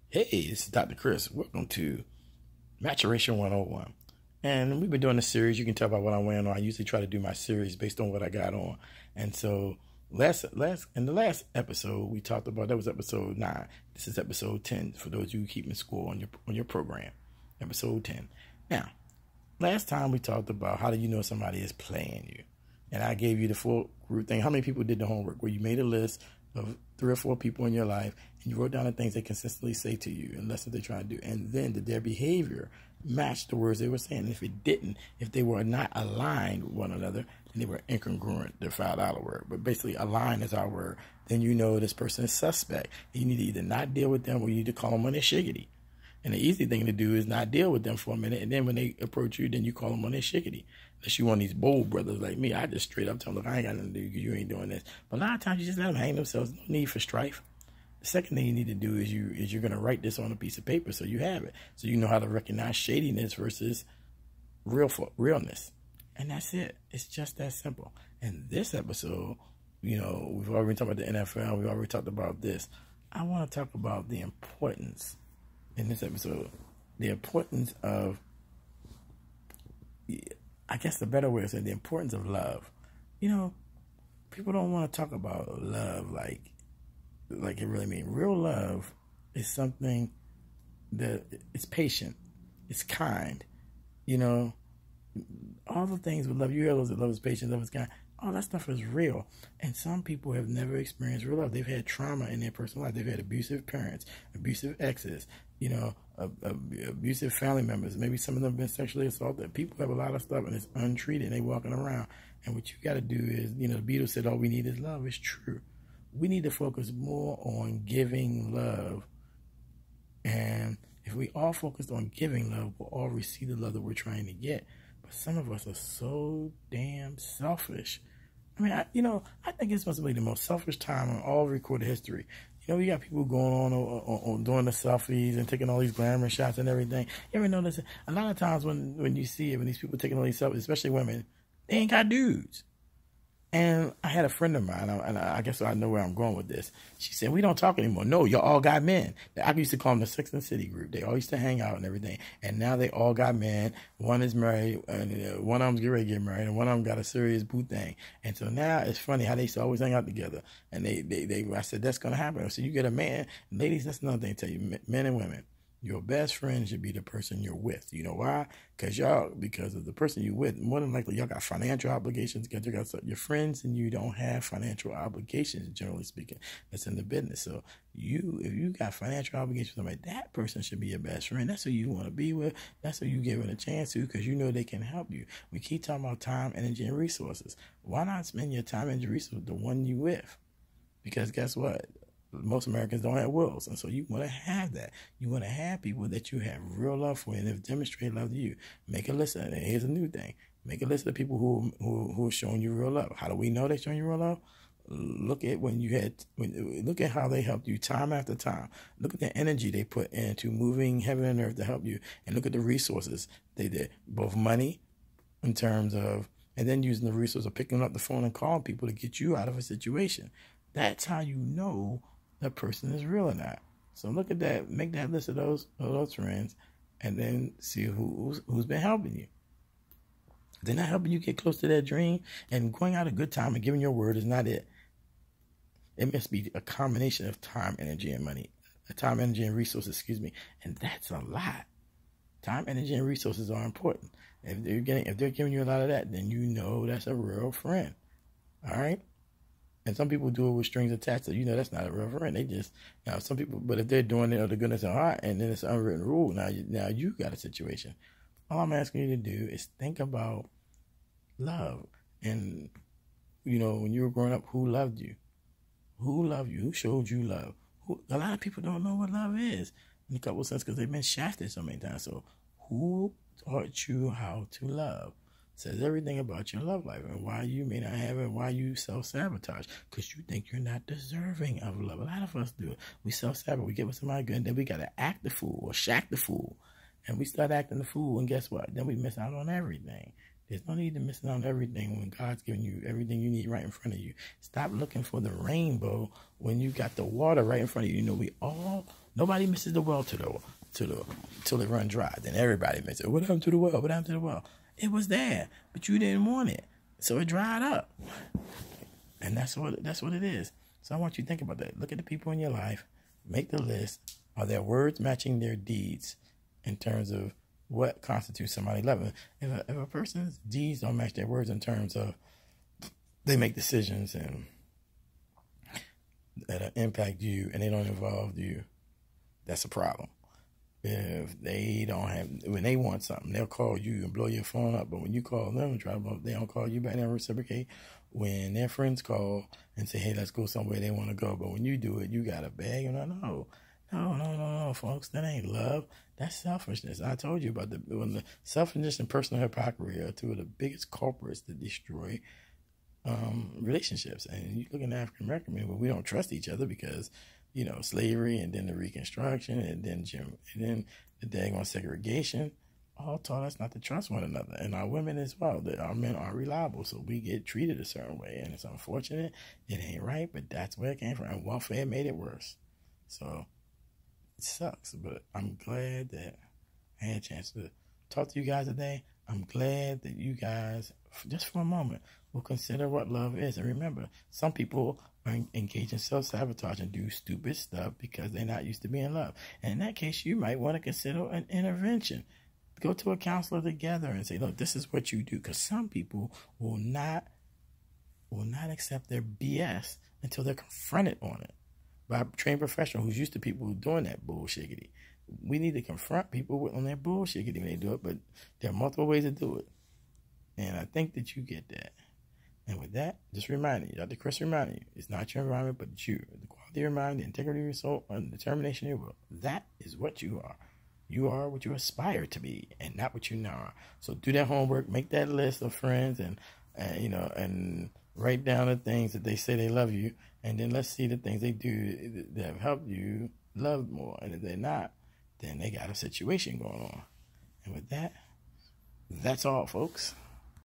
Hey, this is Dr. Chris. Welcome to Maturation 101. And we've been doing this series. You can tell by what I'm wearing on. I usually try to do my series based on what I got on. And so in the last episode, we talked about, that was episode 9. This is episode 10 for those of you keeping score on your program. Episode 10. Now, last time we talked about how do you know somebody is playing you. And I gave you the full group thing. How many people did the homework? Where you made a list of 3 or 4 people in your life, and you wrote down the things they consistently say to you and lessons they try to do. And then did their behavior match the words they were saying? And if it didn't, if they were not aligned with one another, and they were incongruent, the $5 word, but basically aligned is our word, then you know this person is suspect. You need to either not deal with them or you need to call them on their shiggity. And the easy thing to do is not deal with them for a minute, and then when they approach you, then you call them on their shiggity. Unless you want these bold brothers like me, I just straight up tell them, look, I ain't got nothing to do because you ain't doing this. But a lot of times you just let them hang themselves. No need for strife. The second thing you need to do is you're going to write this on a piece of paper so you have it. So you know how to recognize shadiness versus realness. And that's it. It's just that simple. And this episode, we've already talked about the NFL. We've already talked about this. I want to talk about the importance in this episode, the importance of, I guess the better way to say, the importance of love. People don't want to talk about love like it really means. Real love is something that it's patient, it's kind. All the things with love, you hear those that love is patient, love is kind. All that stuff is real. And some people have never experienced real love. They've had trauma in their personal life. They've had abusive parents, abusive exes, abusive family members. Maybe some of them have been sexually assaulted. People have a lot of stuff and it's untreated and they walking around. And what you got to do is, the Beatles said, all we need is love. It's true. We need to focus more on giving love. And if we all focused on giving love, we'll all receive the love that we're trying to get. But some of us are so damn selfish. I think it's supposed to be the most selfish time in all recorded history. We got people going on doing the selfies and taking all these glamour shots and everything. You ever notice a lot of times when you see it, when these people taking all these selfies, especially women, they ain't got dudes. And I had a friend of mine, and I guess I know where I'm going with this. She said, we don't talk anymore. No, y'all all got men. I used to call them the Sex and the City group. They all used to hang out and everything. And now they all got men. One is married, and one of them's getting ready to get married, and one of them got a serious boo thing. And so now it's funny how they used to always hang out together. And I said, that's going to happen. So you get a man. Ladies, that's another thing to tell you, men and women. Your best friend should be the person you're with. You know why? Because of the person you're with, more than likely y'all got financial obligations. Your friends and you don't have financial obligations, generally speaking. That's in the business. So if you got financial obligations with somebody, that person should be your best friend. That's who you want to be with. That's who you give it a chance to because you know they can help you. We keep talking about time, energy, and resources. Why not spend your time, energy, resources with the one you with? Because guess what? Most Americans don't have wills, and so you want to have that. You want to have people that you have real love for and have demonstrated love to you. Make a list of it. Here's a new thing. Make a list of people who are showing you real love. How do we know they're showing you real love? Look at look at how they helped you time after time. Look at the energy they put into moving heaven and earth to help you, and look at the resources they did, both money in terms of, and then using the resource of picking up the phone and calling people to get you out of a situation. That's how you know that person is real or not. So look at that. Make that list of those friends, and then see who's been helping you. If they're not helping you get close to that dream, and going out a good time and giving your word is not it. It must be a combination of time, energy, and money. Time, energy, and resources, and that's a lot. Time, energy, and resources are important. If they're giving you a lot of that, then you know that's a real friend. All right? And some people do it with strings attached, so that's not a real friend. They just, some people, but if they're doing it of the goodness of heart, and then it's an unwritten rule, now you got a situation. All I'm asking you to do is think about love. And, when you were growing up, who loved you? Who loved you? Who showed you love? A lot of people don't know what love is in a couple of sense because they've been shafted so many times. So who taught you how to love? Says everything about your love life and why you may not have it, and why you self-sabotage, because you think you're not deserving of love. A lot of us do it. We self-sabotage. We get with somebody good, and then we got to act the fool or shack the fool. And we start acting the fool, and guess what? Then we miss out on everything. There's no need to miss out on everything when God's giving you everything you need right in front of you. Stop looking for the rainbow when you got the water right in front of you. We all Nobody misses the well till it run dry. Then everybody misses it. What happened to the well? What happened to the well? It was there, but you didn't want it, so it dried up. And that's what it is. So I want you to think about that. Look at the people in your life. Make the list. Are their words matching their deeds in terms of what constitutes somebody loving? If a person's deeds don't match their words in terms of they make decisions and that impact you and they don't involve you, that's a problem. If they don't have, when they want something, they'll call you and blow your phone up. But when you call them and try to blow up, they don't call you back, they don't reciprocate. When their friends call and say, hey, let's go somewhere they want to go. But when you do it, you got to beg. No, folks, that ain't love. That's selfishness. I told you about when the selfishness and personal hypocrisy are two of the biggest culprits that destroy relationships. And you look in the African American community where we don't trust each other because, slavery and then the Reconstruction and then the daggone segregation all taught us not to trust one another. And our women as well. Our men aren't reliable, so we get treated a certain way. And it's unfortunate. It ain't right, but that's where it came from. And welfare made it worse. So it sucks, but I'm glad that I had a chance to talk to you guys today. I'm glad that you guys, just for a moment, will consider what love is. And remember, some people are engaged in self-sabotage and do stupid stuff because they're not used to being loved. And in that case, you might want to consider an intervention. Go to a counselor together and say, look, this is what you do. Because some people will not accept their BS until they're confronted on it by a trained professional who's used to people doing that bullshit. We need to confront people on their bullshit when they do it, but there are multiple ways to do it. And I think that you get that. And with that, just reminding you, Dr. Chris reminding you, it's not your environment, but it's you. The quality of your mind, the integrity of your soul, and the determination of your will. That is what you are. You are what you aspire to be and not what you now are. So do that homework, make that list of friends and write down the things that they say they love you. And then let's see the things they do that have helped you love more. And if they're not, then they got a situation going on. And with that, that's all, folks.